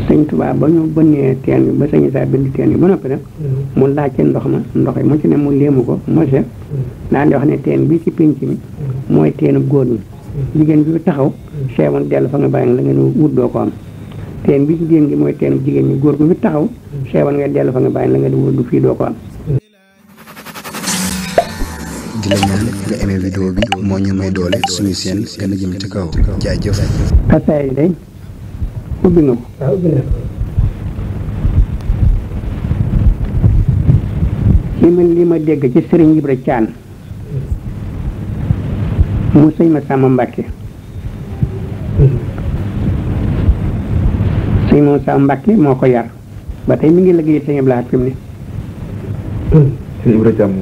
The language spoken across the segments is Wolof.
sëñ Tuubaa ba ñu bënnee teen bi ba sëñ Isaa bind teen bi ba noppi nag mu laaj ci ndox yi mu ci ne mu léemu ko mose daan di wax ne teen bi ci pénc mi mooy teenu góor ñi jigéen bi taxaw seewoon dellu fa nga bàyyi la ngeen wut doo ko am teen bi ci génn gi mooy teenu jigéen ñi góor gu fi taxaw seewoon nga dellu fa nga bàyyi la ngeen wut du fii doo ko am. di la ñaan nga aimé vidéo bi moo ñu may doole suñu seen gën a jëm ci kaw jaajëf. xasaay yi day ubbi nga ko. waaw ubbi na ko. li ma dégg ci Sëriñ Ibra Caan mu sëñ ma Sàmba Mbàkke sëñ moom Sàmba Mbàkke moo ko yar ba tey mi ngi liggéey sëñ Abdou Lahad fi mu ne. sëñ Ibra Caan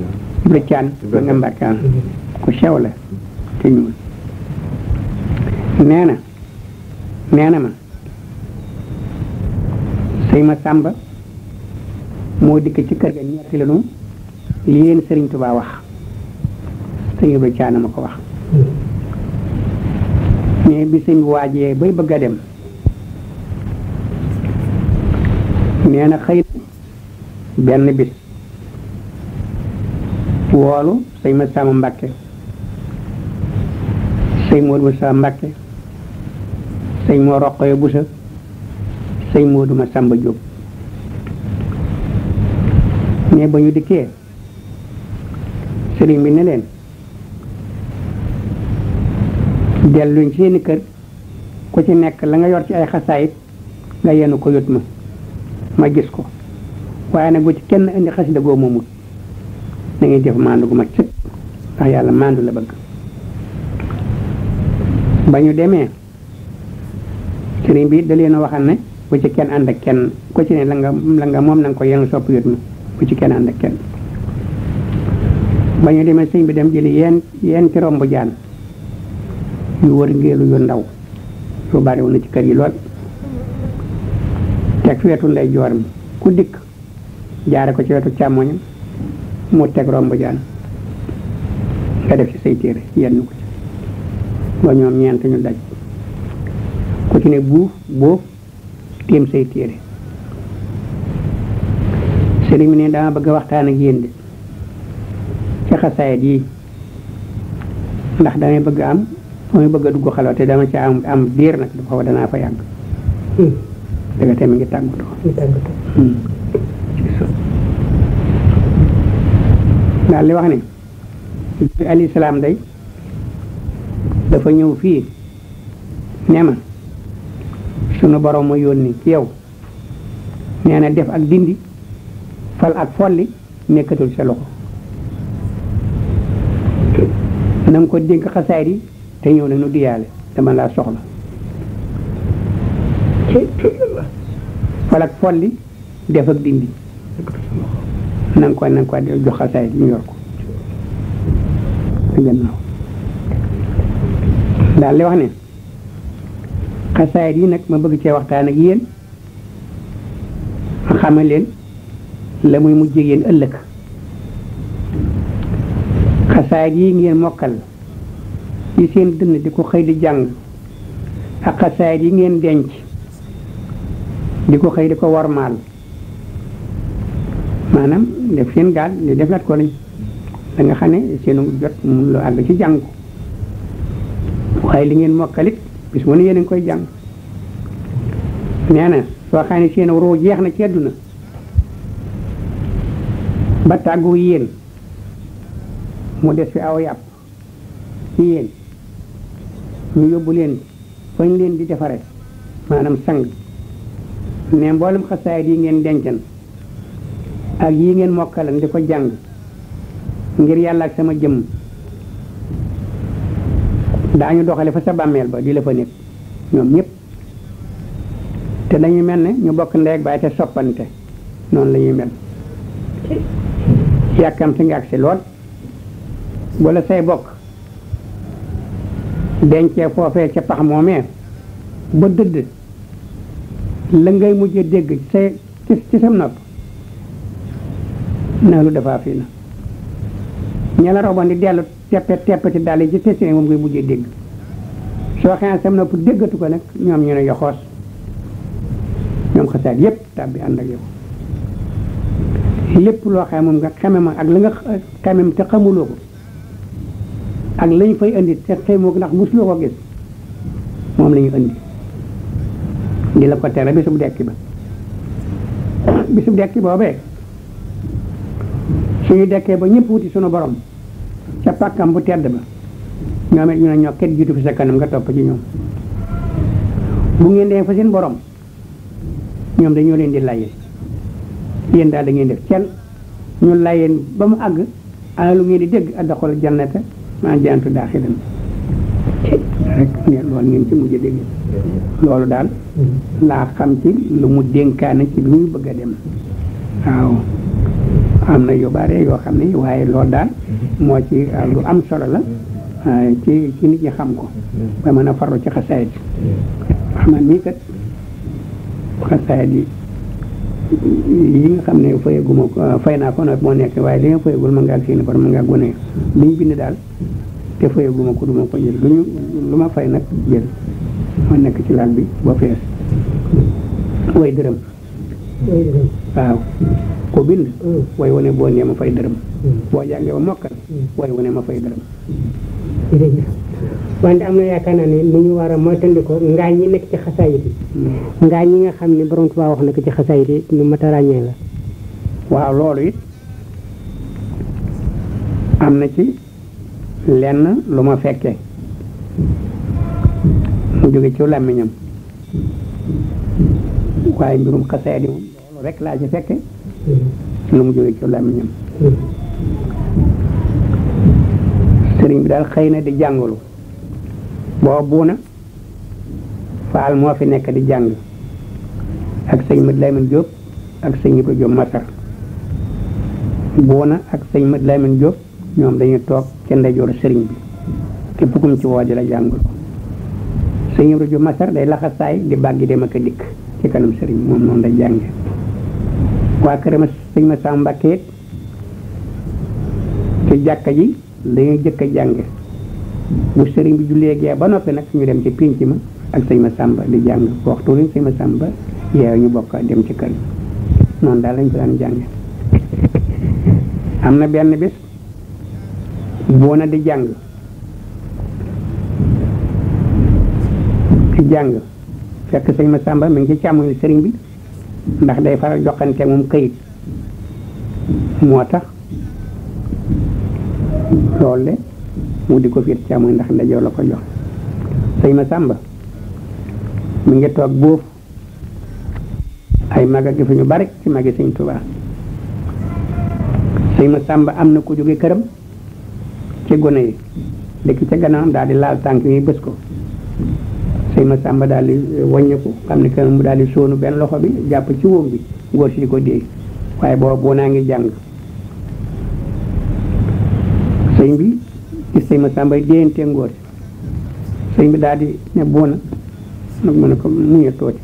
Ibra Caan ba nga Mbàkke am ku sew la te ñuul nee na ma sëñ ma Sàmba moo dikk ci kër ga ñetti lanu li yéen Sëriñ Tuubaa wax sëñ Ibra Caan ma ko wax mais bi sëñ waajee bay bëgg a dem nee na xëy benn bis woolu sëñ ma Sàmba Mbàkke sëñ Moodu Musaa Mbàkke sëñ moo Roqoye Busa sëñ Moodu ma Sàmba Jóob mais ba ñu dikkee sëriñ bi ne leen delluñ seeni kër ku ci nekk la nga yor ci ay xasaayit nga yenu ko yot ma gis ko waaye nag bu ci kenn indi xasida goo moomut da ngay def maandu gu mat sëkk ndax yàlla maandu la bëgg. ba ñu demee sëriñ bi da leen a waxal ne bu ci kenn ànd ak kenn ku ci ne la nga moom na nga ko yenu sopp yot ma bu ci kenn ànd ak kenn. ba ñu demee sëñ bi dem jëli yeen ci romb jaan yu wër ngéelu yu ndaw yu bari woon na ci kër yi lool teg fi wetu ndey joor mi ku dikk jaare ko ci wetu càmmoñam mu teg romb jaan nga def ci say téere yenn ko ci ba ñoom ñeent ñu daj ku ci ne buuf boof tiim say téere sëriñ bi ne dama bëgg a waxtaan ak yéen de ci xasaayit yi ndax damay bëgg damay bëgg a dugg xalwa te dama ci am diir nag dafa danaa fa yàgg dëgga te mi ngi tàggatoo daal li wax ne alayhi salaam day dafa ñëw fii ne ma sunu borom ma yónni ci yow nee na def ak dindi fal ak folli nekkatul sa loxo na nga ko dénk xasaayit yi te ñëw na nu diyaale dama laa soxla fal ak folli def ak dindi na nga ko jox xasaayit yi ñu yor ko gannaaw daal li wax ne xasaayit yi nag ma bëgg cee waxtaan ak yéen ma xamal leen la muy mujjee yéen ëllëg xasaayit yi ngeen mokkal ci seen dënn di ko xëy di jàng ak xasaayit yi ngeen denc di ko xëy di ko wormaal maanaam def seen gaal li def lat ko lañ da nga xam ne seenu jot mun lu àgg ci jàng waaye li ngeen mokkalit bis mu ne yéen a ngi koy jàng nee na soo xam ne seen ruu jeex na ci àdduna ba tàggu yéen mu des fi aw yàpp ci yéen ñu yóbbu leen fañ leen di defare maanaam sang ne mboolem xasaayit yi ngeen dencan ak yi ngeen mokkalan di ko jàng ngir yàlla ak sama jëm daañu doxale fa sa bàmmeel ba di la fa nekk ñoom ñëpp te dañuy mel ne ñu bokk ndey ak baay te soppante noonu la ñuy mel yàkkamte nga agsi lool wala say bokk dencee foofee ca pax moomee ba dëdd la ngay mujjee dégg ci sam nopp na lu dafa fii na ña la roboon di dellu teppati daal yi ci tesine moom ngay mujjee dégg soo xamee sam nopp déggatu ko nag ñoom ñu ne yoxoos ñoom xasaayid yépp tàbbi ànd ak yow lépp loo xam moom nga xeme ma ak la nga xemem te xamuloo ko ak lañ fay indi te xemoo ko ndax musuloo ko gis moom la ñu indi di la ko tere bisub dekki ba bisub dekki boobee suñu dekkee ba ñëpp wuti sunu borom ca pàkkam bu tedd ba ñoom it ñu ne ñoo ket jiitu fi sa kanam nga topp ci ñoom bu ngeen dee fa seen borom ñoom dañoo leen di layee yéen daal da ngeen def kenn ñu layeen ba mu àgg ana lu ngeen di dégg addaxul jannata maa jantu daaxilan rek ne loolu ngeen ci mujj dégg loolu daal laa xam ci lu mu dénkaane ci bi muy bëgg a dem waaw am na yu bare yoo xam ne waaye loolu daal moo ci lu am solo la ci nit ñi xam ko ba mën a farlu ci xasaayid xam na nii kat xasaayid yi nga xam ne fayaguma fay naa ko nag moo nekk waaye li nga fayagul ma ngaa seeni borom ma ngaa gone li ñu bind daal te fayaguma ko duma ko jël lu ma fay nag jël ma nekk ci laal bi ba fees way dërëm waaw ko bind way wane boo nee ma fay dërëm boo jàngee ba mokkal way wane ma fay dërëm wante am na yaakaar naa ne nu ñu war a moytandikoo ngaañ ñi nekk ci xasaayid yi ngaañ ñi nga xam ne borom Tuubaa wax na ko ci xasaayid yi ñu mat a ràññee la waaw loolu it am na ci lenn lu ma fekkee mu jóge ci làmmiñam waaye mbirum xasaayid yi moom loolu rek laa ci fekke lu mu jóge ci làmmiñam sëriñ bi daal xëy na di jàngalu boobu na faal moo fi nekk di jàng ak sëñ Mat Lamin Jóob ak sëñ Ibra Jóob Masar buuna ak sëñ Mat Lamin Jóob ñoom dañuy toog ca ndeyjooru sëriñ bi képp kum ci woo di la jàngalu sëñ Ibra Jóob Masar day laxasaay di bàggi dem ak a dikk ci kanam sëriñ moom noonu day jànge waa këram sëñ ma Sam Mbàkke ci jàkka ji dañuy jëkk a jànge bu sëriñ bi jullee gee ba noppi nag ñu dem ci pinc ma ak sëñ ma Samba di jàng waxtu wi sëñ ma Samba yeew ñu bokk dem ci kër noonu daal lañ ko daan jànge am na benn bis boona di jàng fekk sëñ ma Samba mi ngi ci càmmoñu sëriñ bi ndax day faral joxante moom këyit moo tax loolu de mu di ko fiit càmmoñ ndax ndajoor la ko jox sëñ ma Samba mi ngi toog boofu ay maga gi fi ñu bari ci magi sëñ Tuubaa sëñ ma Samba am na ku jóge këram ci gone yi dëkk ca gannaawam daal di laal tànk yi bës ko sëñ ma Samba daal di wàññeeku xam ne këram mu daal di sóonu benn loxo bi jàpp ci wóom bi ngóor si di ko déey waaye boo naa ngi jàng sëñ bi ci sëñ ma Samba déyante ngóor sëñ bi daal di ne boona nag mën a ko muñe tooci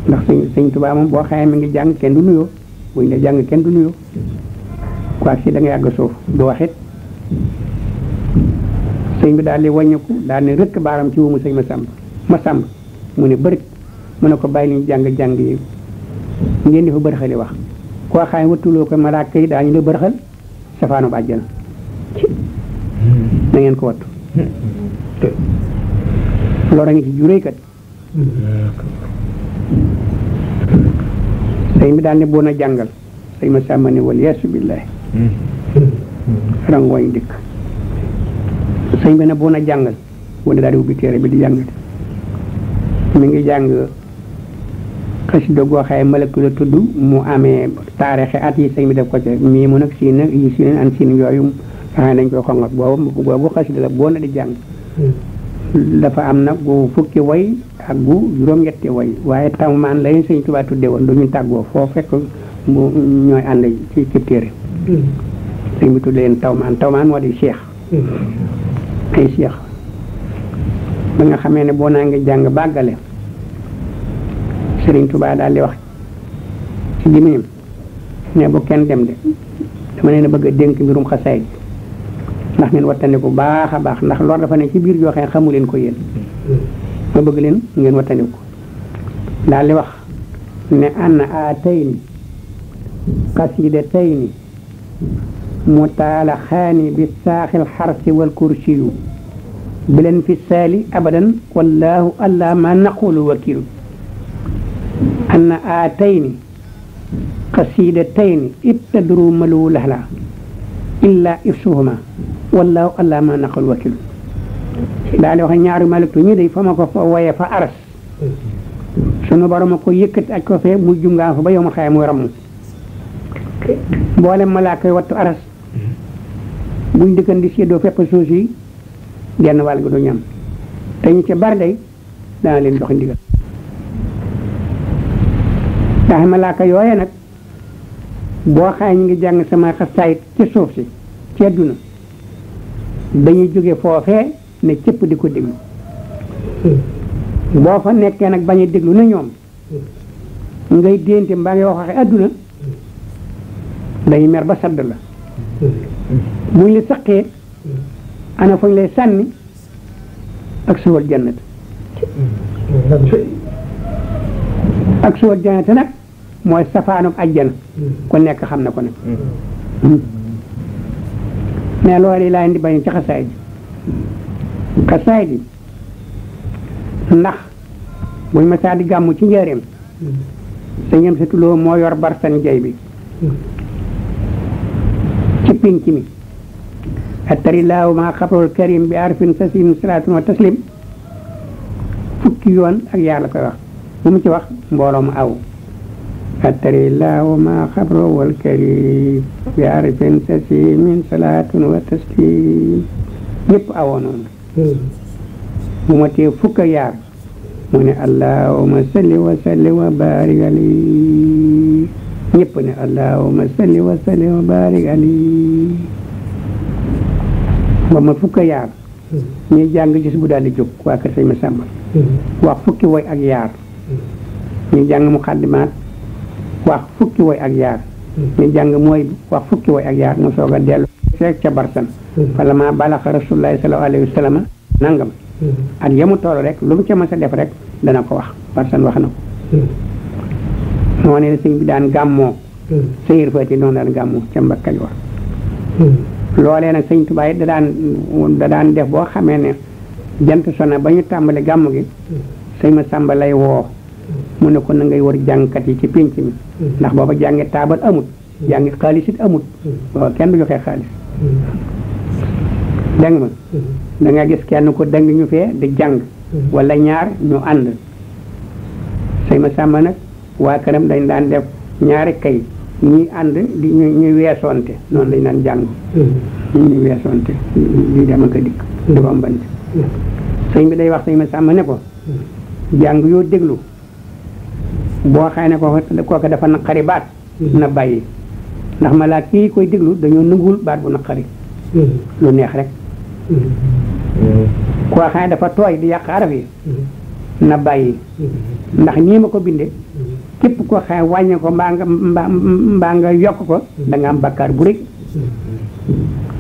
ndax sëñ Tuubaa moom boo xamee mi ngi jàng kenn du nuyoo buñ ne jàng kenn du nuyoo quoi si da nga yàgg suuf du waxit sëñ bi daal di wàññeeku daal ne rëkk baaram ci wumu sëñ ma Samba mu ne bëri mu ne ko bàyyi li ñu jàng yi ngeen di fa bërxali wax koo xam ne wattuloo ko malaaka yi daañu la bërxal safaanu ba àjjana na ngeen ko wattu loolu a ngi ci juréy kat sëñ bi daal ne boon a jàngal sëñ ma Samba ne wal yeesu billaahi rangooñ dikk sëñ bi ne boon a jàngal wala daal di ubbi téere bi di jàngate mi ngi jàng xasida goo xaye malëkku la tudd mu amee taarixi at yi sëñ bi def ko ci mii mu nag siin nag yi siin an siin yooyu nga xam ne dañ koy xongat boobu xasida la boo na di jàng dafa am nag gu fukki way ak gu juróom-ñetti way waaye tawmaan lañu sëñ Tuubaa tudde woon du ñu tàggoo foo fekk mu ñooy ànd ci téere sëñ bi tudde leen tawmaan moo di cheikh ay cheikh ba nga xamee ne boo naa ngi jàng bàggale sëriñ Tuubaa daal di wax ci gémmiñam ne bu kenn dem de dama leen a bëgg a dénk mbirum xasaayid ndax ngeen wattandiku baax a baax ndax lor dafa ne ci biir yoo xam ne xamu leen ko yéen ma bëgg leen ngeen wattandiku daal di wax ne anna aatayni qasidataini mutaalaxaani bi saaxil xarsi wal kursiyu bilen fi saali abadan wallahu alla ma naqulu wakilu anna aatayni qasidataini ibtadru malu lahla illa ifsuhuma wallahu alla ma naqulu wakilu daal di wax ñaari maliktu ñi day fa ma ko fa woye fa aras sunu borom a ko yëkkati aj ko fee mu jungaan fa ba yow ma xaye muy ramm mboolem malaaka yi wattu aras buñ dëkkan di séddoo fépp suuf yi genn wàll gi du ñam te ñu ca bari day dana leen jox ndigal ndax malaaka yooye nag boo xaye ñu ngi jàng sama xasaayit ci suuf si ci àdduna dañuy jóge foofee ne cëpp di ko déglu boo fa nekkee nag bañ a déglu na ñoom ngay dénte mbaa ngay wax waxe àdduna dañuy mer ba sadd la buñ la saqee ana fañ lay sànni ak suwal jannat ak suwal jannat nag mooy safaanum ajjana ku nekk xam na ko nag mais loolu yi laa indi bañ ci xasaay ji xasaay ji ndax buñ ma saa di gàmmu ci njëriñ sëñam sa tuloo moo yor barsan jay bi ci pinc mi attarillaahu ma xabrul karim bi arfin sasin salaatun wa taslim fukki yoon ak yaa la koy wax bu mu ci wax mbooloo mu aw attarillaahu ma xabrul karim bi arfin sasin salaatun wa taslim ñëpp awoo noonu bu ma tee fukk ak yaar mu ne allahumma salli wa salli wa barik ali ñëpp ne allahumma salli wa salli wa barik ali ba ma fukk ak yaar ñuy jàng gis bu daal di jóg waa kër sëñ Masamba wax fukki woy ak yaar ñu jàng muqaddimaat wax fukki woy ak yaar ñu jàng mooy wax fukki woy ak yaar mu soog a dellu fekk ca barsan fala ma balaxa rasulullahi sallallahu alayhi wa sallam nangam ak yemu toll rek lu mu ca mës a def rek dana ko wax barsan wax na ko moo ne sëñ bi daan gàmmoo sëyir fati noonu daan gàmmoo ca Mbakka Kajoor loolee nag sëñ Tuubaa da daan def boo xamee ne jant sona ba ñu tàmbali gàmmu gi sëñ Masamba lay woo mu ne ko na ngay wër jàngkat yi ci pénc mi ndax booba jàngi taabal amut jàngi xaalis it amut booba kenn du joxee xaalis dégg ma da nga gis kenn ko dang ñu fee di jàng wala ñaar ñu ànd sëñ Masamba nag waa këram dañ daan def ñaari kay ñi ànd di ñu weesoonte noonu lañ daan jàng ñu weesoonte di dem ak a dikk di rombante sëñ bi day wax sëñ Masamba ne ko jàng yoo déglu boo xëy ne kooku dafa naqari baat na bàyyi ndax malaaka kii koy déglu dañoo nanguwul baat bu naqari lu neex rek koo xëy ne dafa tooy di yàq araf yi na bàyyi ndax nii ma ko bindee képp koo xëy wàññi ko mbaa nga yokk ko da nga am bakkaar bu rëy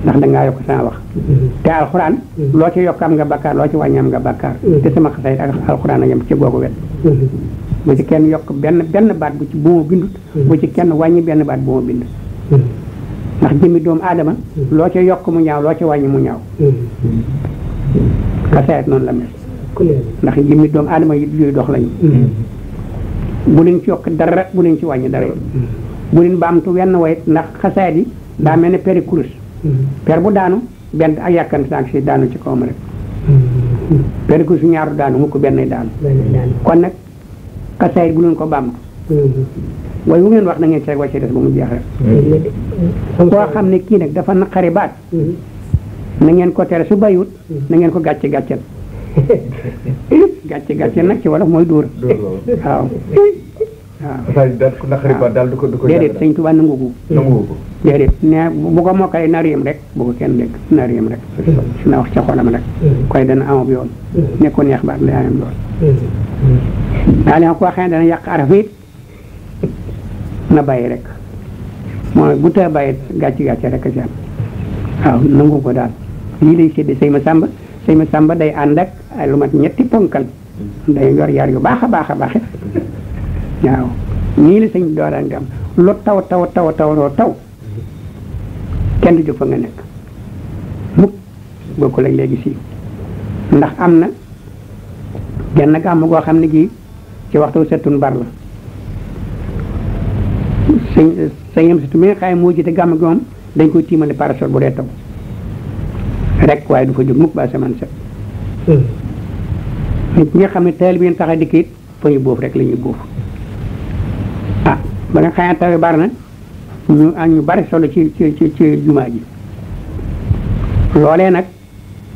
ndax da ngaa yokk sama wax te alxuraan loo ci yokk am nga bakkaar loo ci wàññi am nga bakkaar te sama xasay ak alxuraan a yem ci googu wet bu ci kenn yokk benn baat bu ma bindut bu ci kenn wàññi benn baat bu ma bind ndax jëmmi doomu aadama loo ci yokk mu ñaaw loo ci wàññi mu ñaaw xasayat noonu la mel ndax jëmmi doomu aadama yi yuy dox lañu bu leen ci yokk dara bu leen ci wàññi dara bu leen baamtu wenn wayit ndax xasayat yi daa mel ne peri kurus per bu daanu benn ak yàkkanti ak si daanu ci kawam rek peri kurus ñaaru daanu mu ko benn daanu kon nag xasayat bu leen ko baamtu waaye bu ngeen wax na ngeen ci rek wàcce des ba mu jeex rek koo xam ne kii nag dafa naqari baat na ngeen ko tere su bàyyiwut na ngeen ko gàcce gàcceel gàcce nag ci wolof mooy dóor waaw daal ko naqari baat daal du ko déedéet sëñ Tuubaa nangu ko déedéet ne bu ko mokkale na riem rek bu ko kenn dégg na riem rek na wax ca xolam rek koy dana amab yoon ne ko neex baat la am lool daa leen ko waxee dana yàq araf it na bàyyi rek mooy bu tee bàyyi gàcce rek a ci am waaw nangu ko daal lii lay séddee sëñ Masamba day ànd ak ay lu mat ñetti ponkal day yor yar yu baax a baax waaw nii la sëñ bi dooraan nga am lu taw kenn du jóg fa nga nekk mukk bokkul ak léegi si ndax am na genn gàmm goo xam ne gii ci waxtu settun bar la sëñam surtout mi nga xaye moo jiite gàmm gi moom dañ koy tiimale parasol bu dee taw rek waaye du fa jóg mukk ba asamaan set nit ñi nga xam ne teel bi ngeen tax a dikk it fa ñu boof rek la ñuy boof ba nga xaye taw bar na ñu bari solo ci jumaa ji loolee nag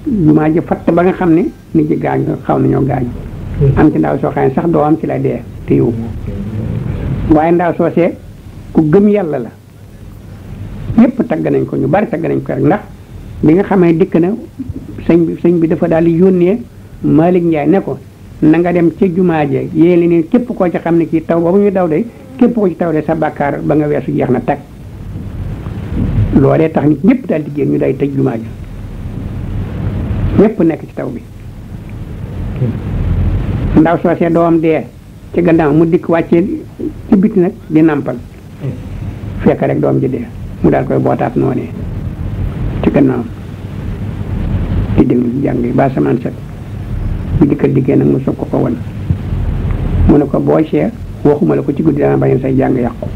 jumaa ji fatt ba nga xam ne nit ñi gaañ xaw nañoo gaañ am ci ndaw soo xam ne sax doo am ci la dee te yow waaye ndaw soosee ku gëm yàlla la ñëpp tagg nañ ko ñu bari tagg nañ ko rek ndax bi nga xamee dikk na sëñ bi dafa daal di yónnee Malick Ndiaye ne ko na nga dem ca jumaa ji yéen ni képp koo ci xam ne kii taw boobu ñu daw de képp ko ci taw de sa bàkkaar ba nga weesu jeex na tag loolee tax nit ñëpp daal di génn ñu day tëj jumaa ji ñëpp nekk ci taw bi ndaw soosee doom dee ci gannaaw mu dikk wàccee ci biti nag di nàmpal fekk rek doom ji dee mu daal koy bootaat noonee ci gannaaw di déglu ci jàng yi ba samaan set bu dikkal diggee nag mu soog ko wan mu ne ko boo see waxuma la ko ci guddi dana bañ say jàng yàqu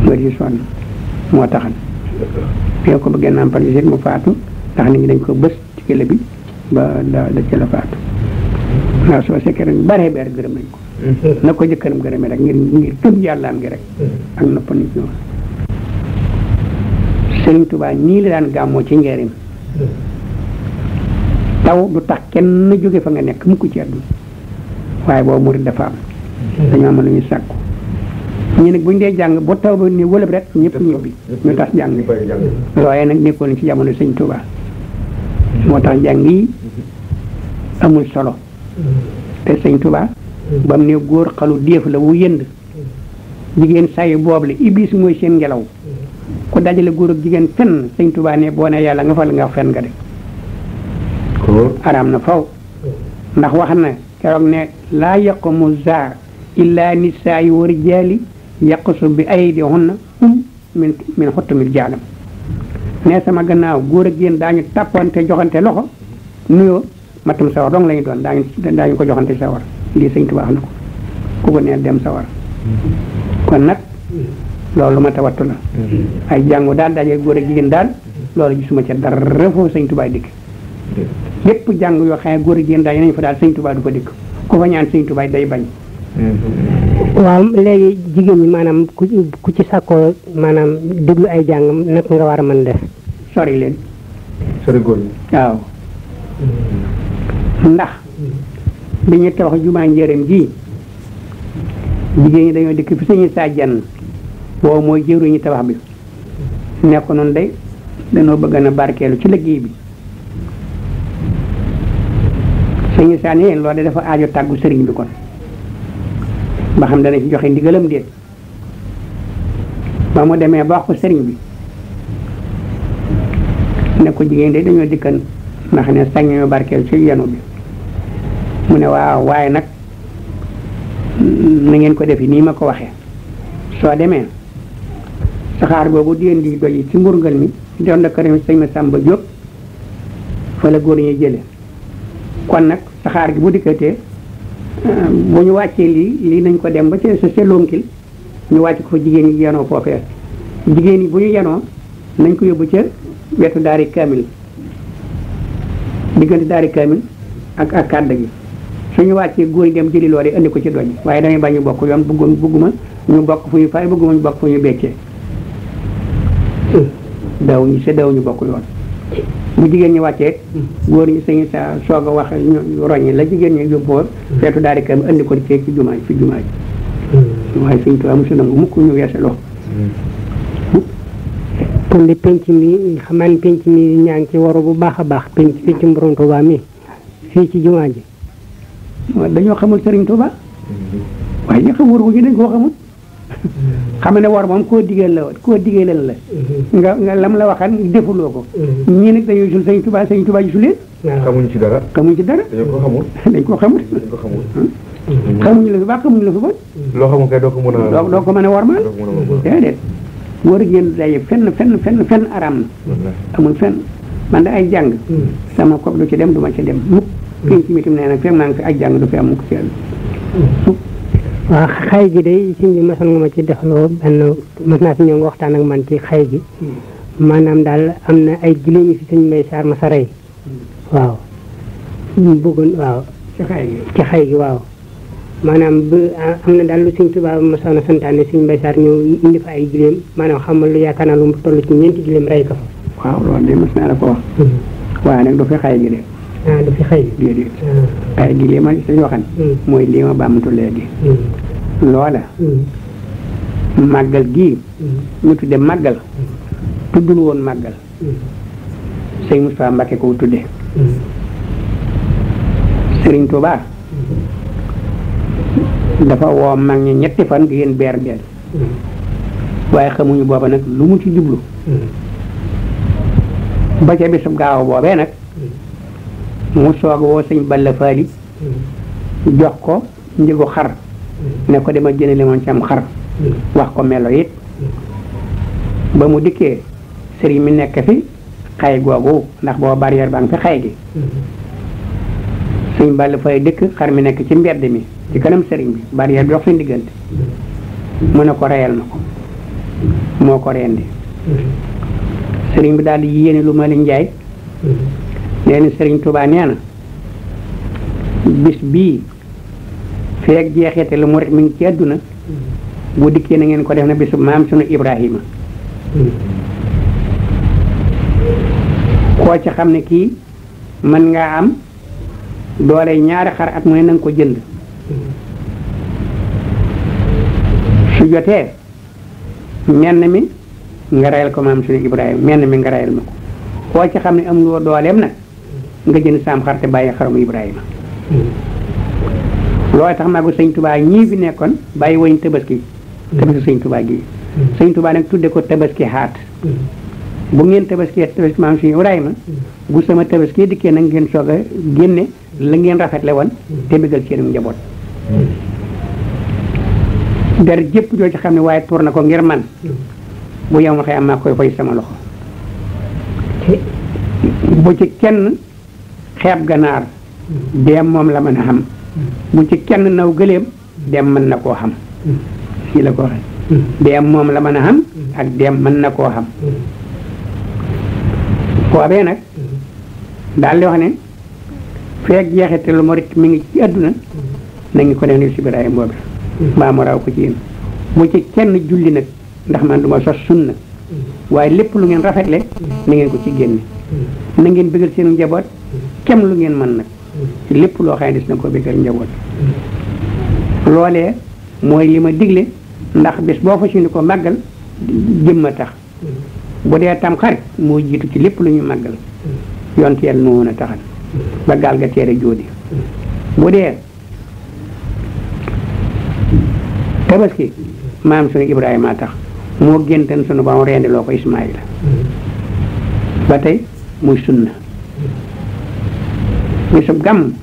nga di sonn moo taxan yow ko bëggee nàmpal yi mu faatu ndax nit ñi dañ ko bës ci kële bi ba da ci la faatu waaw soo sekkee rek baree beer gërëm nañ ko na ko jëkkëram gërëmee rek ngir gëm yàllaam gi rek ak noppa nit ñoom Sëriñ Tuubaa nii la daan gàmmoo ci njëriñ taw du tax kenn jóge fa nga nekk mukk ci àdduna waaye boobu murid dafa am dañoo am lu ñu sàkku ñu nag bu ñu dee jàng ba taw ba ni wëlëb rek ñëpp ñibbi ñu tas jàng looyee nag nekkoon ci jamono Sëriñ Tuubaa moo tax jàng yi amul solo te Sëriñ Tuubaa ba mu ne góor xalu déef la wu yënd jigéen sayu boobu la iblis mooy seen ngelaw ku dajale góor ak jigéen fenn Sëriñ Tuubaa ne boo ne yàlla nga fal nga fen nga de araam na faw ndax wax na keroog ne laa yaqumu za illa nisaayi wa rijaali yaqusu bi aydihunna min xuttumil jaalam ne sama gannaaw góor ak jigéen daañu tàppante joxante loxo nuyoo matum sawar dong lañu doon daañu ko joxante sawar lii Sëriñ Tuubaa wax na ko ku ko neen dem sawar kon nag loolu ma tawattu la ay jàngu daal daje góor ak jigéen daal loolu gisuma ca dara foofu Sëriñ Tuubaa dikk lépp jàng yoo xam ne góor ak jigéen daal nañu fa daal Sëriñ Tuubaa du fa dikk ku fa ñaan Sëriñ Tuubaa day bañ waaw léegi jigéen ñi maanaam ku ci sàkkoo maanaam déglu ay jàngam nag nga war a mën def sori leen sori góor ñi waaw ndax bi ñu tabax jumaa njëriñ ji jigéen ñi dañoo dikk fi Sëriñ Saa Jenn boobu mooy jëwriñu tabax bi nekk noonu day dañoo bëgg na barkeelu ci liggéey bi Sëriñ Saa ne loolu dafa aajo tàggu sëriñ bi kon ba xam dana ci joxe ndigalam déet ba mu demee ba wax ko sëriñ bi ne ko jigéen de dañoo dikkan ndax ne sañ ñoo barkeelu ci yenu bi mu ne waaw waaye nag na ngeen ko defi nii ma ko waxee soo demee saxaar boobu di indi doy ci mburngal mi doon da kër sëñ ma Samba Diop fa la góor ñuy jële kon nag saxaar gi bu dikkatee bu ñu wàccee lii nañ ko dem ba ca sa lonkil ñu wàcc ko fa jigéen ñi yenoo foofee jigéen ñi bu ñu yenoo nañ ko yóbbu ca wetu daari kaamil diggante daari kaamil ak kàdd gi suñu wàccee góor ñi dem jëli loole indi ko ci doj waaye damay bañ ñu bokk yoon bëgguma ñu bokk fu ñu fay bëgguma ñu bokk fu ñu beccee daw ñu bokk yoon bu jigéen ñi wàccee góor ñi sañu sa soog a wax roññi la jigéen ñi yóbboo feetu daari kaamil indi ko ci jumaa ji waaye Sëriñ Tuubaa mosu nangu mukk ñu weese loxo kon di penc mi xam naa ne penc mi ñaa ngi ci waru bu baax a baax penc Borom Tuubaa mi fii ci jumaa ji dañoo xamul Sëriñ Tuubaa waaye ñi xam war wu ñu dañ koo xamul xam ne war moom koo digal la nga lam la waxan defuloo ko ñii nag dañoo gisul Sëriñ Tuubaa gisu leen xamuñ ci dara dañ ko xamul xamuñu la fi baax xamuñu la fi bon loo xamul kay doo ko mën a doo ko mën a wormaal déedéet góor ak jigéen daje fenn araam na amul fenn man da ay jàng sama kopp du ci dem du ma ci dem mukk pénc mi tam nee nag fekk maa ngi fi ay jàng du fi am mukk ci mukk waaw xay gi day si bi masoon nga ma ci defloo benn mas naa fi ñëw nga waxtaan ak man ci xay gi maanaam daal am na ay giléem yi fi suñ mbay saar ma sa rey waaw bëggoon waaw ci xay gi waaw maanaam am na daal lu suñ tubaab masoon a santaane suñ mbay saar ñëw indi fa ay giléem maanaam xamal lu yaakaar naa lu mu toll ci 4 giléem rey ko fa waaw loolu de mas naa la ko wax waaye nag du fi xay gi de du fi xay gi déedéet xay gi lii ma sañ waxan mooy lii ma bàmmatu léegi loola màggal gii ñu tudde màggal tuddul woon màggal sëñ Moustapha Mbacké ko tudde Sëriñ Tuubaa dafa woo mag ñi 3 fan ngeen beer beel waaye xamuñu booba nag lu mu ci jublu ba ca bisub gaaw boobee nag mu soog woo sëñ Balla Faali jox ko njëgu xar ne ko dama jëne limoon ci am xar wax ko melo it ba mu dikkee sëriñ mi nekk fi xay googu ndax boo barrière baa ngi fi xay gi sëñ Balla Faali dëkk xar mi nekk ci mbedd mi ci kanam sëriñ bi barrière bi dox seen diggante mu ne ko reyal ma ko moo ko rendi sëriñ bi daal di yéene lu ma li njaay nee na sëriñ Tuubaa nee na bis bii feek jeexeete lu murit mi ngi ci àdduna bu dikkee na ngeen ko def na bisu maam sunu Ibrahima koo ci xam ne kii mën ngaa am doole 2 xar at mu ne na nga ko jënd su jotee menn mi nga reyal ko maam sunu Ibrahima menn mi nga reyal ma ko koo ci xam ne am loo dooleem nag nga jënd saam xar te bàyyi xaramu Ibrahima loolu tax magu sëñ Tuubaa ñii fi nekkoon bàyyi woñ tabaski sëñ Tuubaa gi sëñ Tuubaa nag tudde ko tabaski xaat bu ngeen tabaski maam sunu Ibrahima bu sama tabaski dikkee nag ngeen soog a génne la ngeen rafetle woon te bëggal seen njaboot der jëpp joo ci xam ne waaye tuur na ko ngir man bu yow ma xëy am maa koy fay sama loxo bu ci kenn xeeb ganaar dem moom la mën a xam bu ci kenn naw gëléem dem mën na koo xam fii la ko waxee dem moom la mën a xam ak dem mën na koo xam boobee nag daal di wax ne feek jeexite lu murit mi ngi ci àdduna nañu ko def ni si biraayam boobu mbaa mu raw ko ci yéen bu ci kenn julli nag ndax man du ma sos sunna waaye lépp lu ngeen rafetle na ngeen ko ci génne na ngeen bëggal seen njaboot kem lu ngeen mën nag ci lépp loo xam ne des na ko bëggal njaboot loolee mooy li ma digle ndax bés boo fa suñu ko màggal jëmma tax bu dee tam xarit moo jiitu ci lépp lu ñu màggal yonte yàlla nu woon a taxal ba gaal ga teere jóodi bu dee tabaski maam sunu Ibrahima tax moo géntan sunu ba mu rendi loo ko Ismaayila ba tey muy sunna bisub gàmm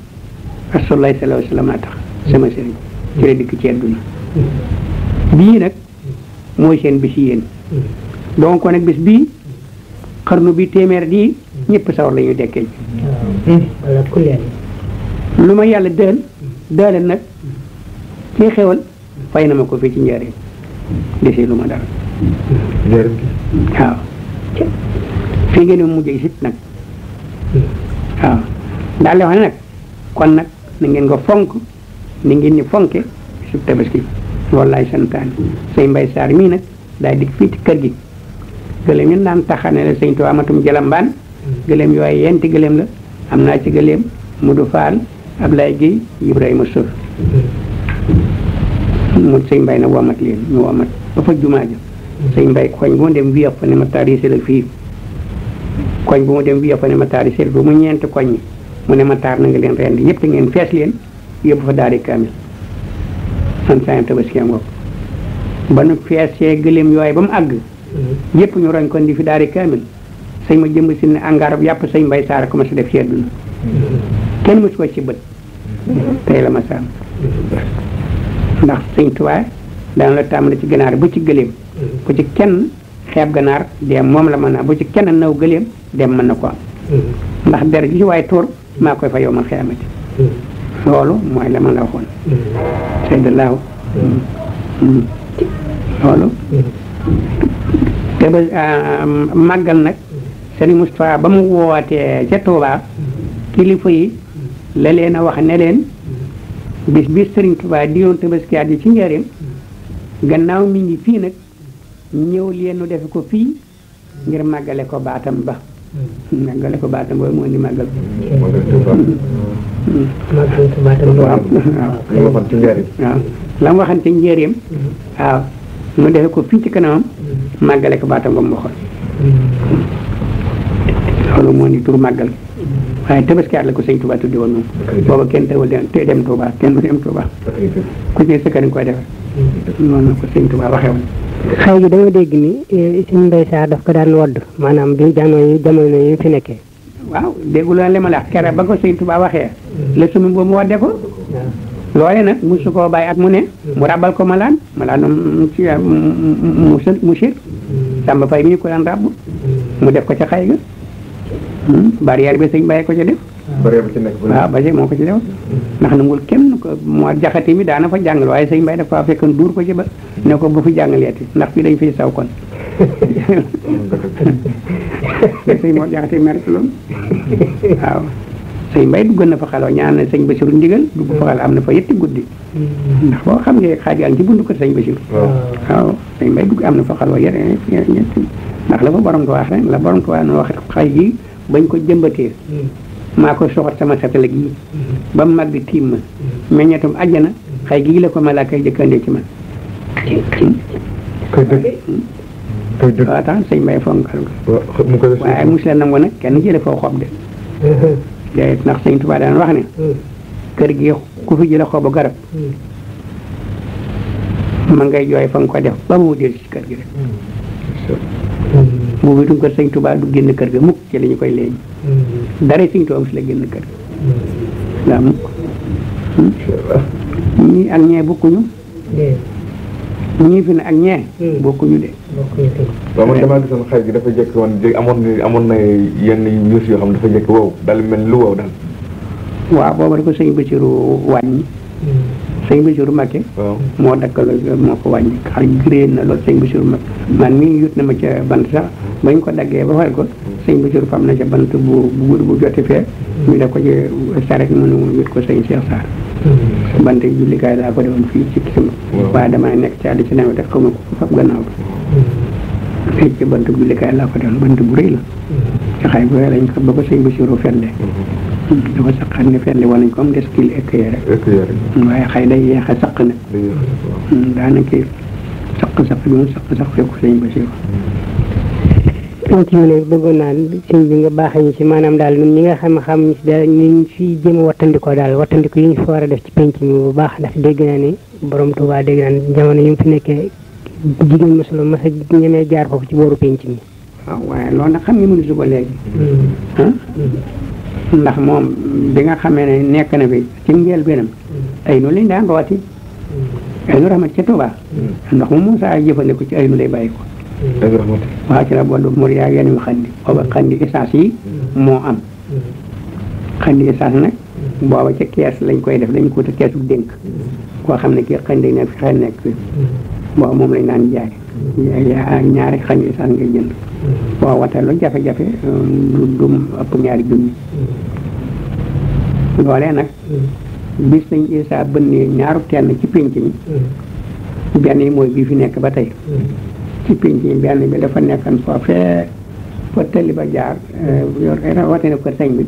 Rasulullah sallallahu alayhi wa sallam tax sama sëriñ ci la dikk ci àdduna bii nag mooy seen bis yéen donc nag bis bii xarnu bi téeméer di ñëpp sawar la ñuy dekkee lu ma yàlla dël nag ci xewal fay na ma ko fii ci njëriñ desee lu ma dara waaw fii ngeen mujj sit nag waaw daal di wax ne nag kon nag na ngeen ko fonk ni ngeen ni fonke su tabaski loolu laay santaane sëñ Mbay Saar mii nag daay dikk fii ci kër gi gëléem ñun daan taxane la sëñ Tuubaa amatum jalambaan gëléem yooyu yenti gëléem la am naa ci gëléem Mudu Faal Ablaye Guèye Ibrahima Sow mu sëñ Mbay na womat leen ñu womat ba fa jumaa ja sëñ Mbay koñ bu mu dem wiyaf fa ne ma tarisé la fii koñ bu mu dem wiyaf fa ne ma tarisé la ba mu ñeenti koñ ñi mu ne ma taar na nga leen rendi yëpp te ngeen fees leen yóbbu fa daari kaamil san sañam tabaski am bopp ba nu feesee gëléem yooyu ba mu àgg yëpp ñu roñ ko di fi daari kaamil sëñ ma jëmb si ne angaarab yàpp sëñ Mbay Saar commencé def ci àdduna kenn mësu ko ci bët tey la ma saam ndax sëñ Tuubaa dana la tàmbali ci ganaar bu ci gëléem bu ci kenn xeeb ganaar dem moom la mën a bu ci kenn naw gëléem dem mën na ko am ndax der gi ci waaye tuur maa koy fa yow ma xeamati loolu mooy la ma la waxoon seydalaahu loolu te ba màggal nag Sëriñ Moustapha ba mu wootee ca Touba kilifa yi la leen a wax ne leen bis bi Sëriñ Touba di yoon tabaskiyaat yi ci njëriñ gannaaw mi ngi fii nag ñëw leen nu defe ko fii ngir màggale ko baatam ba màggale ko baatam boobu moo di màggal waaw la mu waxan ci njëriñ waaw mu defe ko fii ci kanamam màggale ko baatam ba mu waxoon loolu moo ni tur màggal waaye tabaskiyaat la ko sëñ Touba tuddi woon moom booba kenn teewul dem Touba kenn du dem Touba ku ci sëkka koy defar noonu ko sëñ Touba waxee woon xëy gi dama dégg ni suñu Mbay Saar daf ko daan wodd maanaam bi jamono yi fi nekkee waaw déggu loolu li ma la wax kere ba ko sëñ Touba waxee la sumi boobu mu wadde ko loole nag musu koo bàyyi at mu ne mu rabal ko malaan ci mu sir Samba Fay mi ko daan ràbb mu def ko ca xay ga barrière bi sëñ bàyyi ko ca def waaw basi moo ko ci def ndax nangul kenn ko moo jaxati mi daana fa jàngal waaye sëñ Mbay daf ko fekkoon duur ko ci ba ne ko bu fi jàngaleeti ndax fii dañ fiy saw kon sëñ moo jaxati mer ci loolu waaw sëñ Mbay dugg na fa xaloo ñaan na sëñ Basiru ndigal dugg fa xal am na fa yetti guddi ndax boo xam nga xaaj yaa ngi ci bundu ko sëñ Basiru waaw sëñ Mbay dugg am na fa xaloo ñetti ndax la fa borom ko wax rek la borom ko wax no wax xay gi bañ ko jëmbatee maa ko soxat sama satala gi ba mu màgg tiim ma meññetum àjjana xay gii la ko malaaka yi jëkkandee ci man waaw tax sëñ Mbay fonkal ko waaye mos la nangu nag kenn jële foo xob de de ndax sëñ Tuubaa daan wax ne kër gi ku fi jële xobu garab ma ngay jooy fa nga ko def ba mu del ci kër gi rek bu bitum kër sëñ Tuubaa du génn kër ga mukk ci la ñu koy léegi dara sëñ Tuubaa si la génn kër ga waaw mukk ñii ak ñee bokkuñu ñii fi ne ak ñee bokkuñu de waaw man damaa gisoon xay gi dafa jekk woon amoon na yenn ñuus yoo xam ne dafa jekk wow daal mel lu wow daal waaw booba da ko sëñ Basiru wàññi sëñ Basiru Mbakke moo dakkal moo ko wàññi xar gréen na loolu sëñ Basiru Mbakke man mii yut na ma ca bant sax bañ ko daggee ba fay ko sëñ Basiru fam na ca bant bu gudd bu jotti fee ñu def ko ci saret mënu yut ko sëñ Cheikh Sarr bant jullikaay laa ko defoon fii ci kisam waaye damay nekk ci àddi ci nawet rek xaw ma ko fab gannaaw bi fii ci bant jullikaay laa ko defoon bant bu rëy la ci xay bu lañ ko ba ko sëñ Basiru fende dafa saqal ne fenn wala ñu ko am des kil écuyer rek waaye xëy day yeex a saq nag daanaka saq bi mu saq fekku sëñ Basiru ci mu ne bëggoon naa sëñ bi nga baaxee ñu ci maanaam daal ñun ñi nga xam ñu si daal ñu fi jéem a wattandikoo daal wattandiku yi ñu fi war a def ci penc mi bu baax ndax dégg naa ni borom Tuubaa dégg naa ni jamono yi mu fi nekkee jigéen mosul mas a ñemee jaar foofu ci booru penc mi waaw waaye loolu nag xam nga mënu su ko léegi ndax moom bi nga xamee ne nekk na fi ci njëlbéenam ay nu lañ daan rooti ay nu raxmat ca Tuubaa ndox moom moo saa jëfandiku ci ay nu lay bàyyi ko waaw ci la boolu mur yaa yenn yu xandi booba xandi essence yi moo am xandi essence nag booba ca kees lañ koy def dañ ko te keesu dénk koo xam ne kii xandi ne fi xel nekk fi booba moom lañ daan jaay ñaari xandi essence ngay jënd boo watee lu jafe-jafe du ëpp ñaari junni loolee nag bis nañ Isaa bënnee ñaaru tenn ci pénc mi benn yi mooy bii fi nekk ba tey ci pénc mi benn bi dafa nekkan foofee fa tëlli ba jaar wate na kër sëñ bi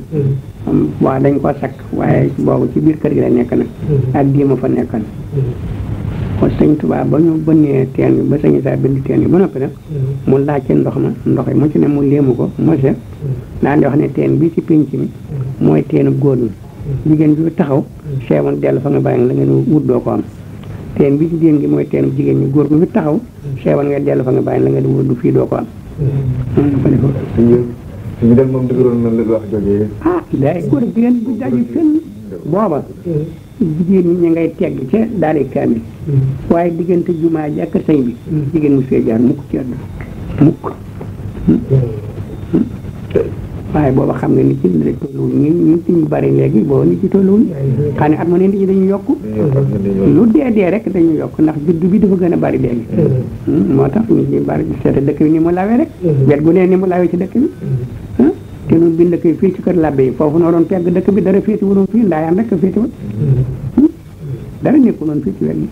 waaw dañ ko sakk waaye boobu ci biir kër gi la nekk nag ak diima fa nekkan kon sëñ Tuubaa ba ñu bënnee teen bi ba sëñ Isaa bind teen bi ba noppi nag mu laajte ndox yi mu ci ne mu léemu ko mose daan di wax ne teen bi ci pénc mi mooy teenu góor ñi jigéen bi taxaw seewoon dellu fa nga bàyyi la ngeen wut doo ko am teen bi ci jigéen gi mooy teenu jigéen ñi góor gu fi taxaw seewoon nga dellu fa nga bàyyi la ngeen wut du fii doo ko am suñu dem moom dëgëroon na la wax jógee day góor jigéen bu daju fenn booba jigéen ñi ñu ngay tegg ca daari kaamil waaye diggante jumaa ji ak sëñ bi jigéen mu fee jaar mukk ci àdduna mukk waaye booba xam nga nit ci dañ tolluwul ñi ci ñu bari léegi booba nit ci tolluwul xam ne at mu ne nit ñi dañuy yokk lu dee rek dañuy yokk ndax juddu bi dafa gën a bari léegi moo tax nit ñi bari seeta dëkk bi ni mu lawee rek wet gu ne ni mu lawee ci dëkk bi te ñun bind dëkk yi fii ci kër labbe yi foofu noo doon pegg dëkk bi dara féeti wuloon fii ndaayaan rek féeti wul dara nekku noonu fii ci wet gi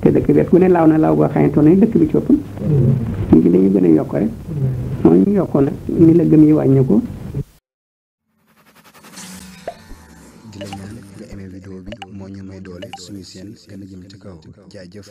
te dëkk wet gu ne law na law goo xamante ne dëkk bi ci ëpp nit ñi dañuy gën a yokk rek moo ñu yokk nag ni la gëm yi wàññi ko di la ñaan nga aimé vidéo bi moo ñu may doole suñu seen gën a jëm ci kaw jaajëf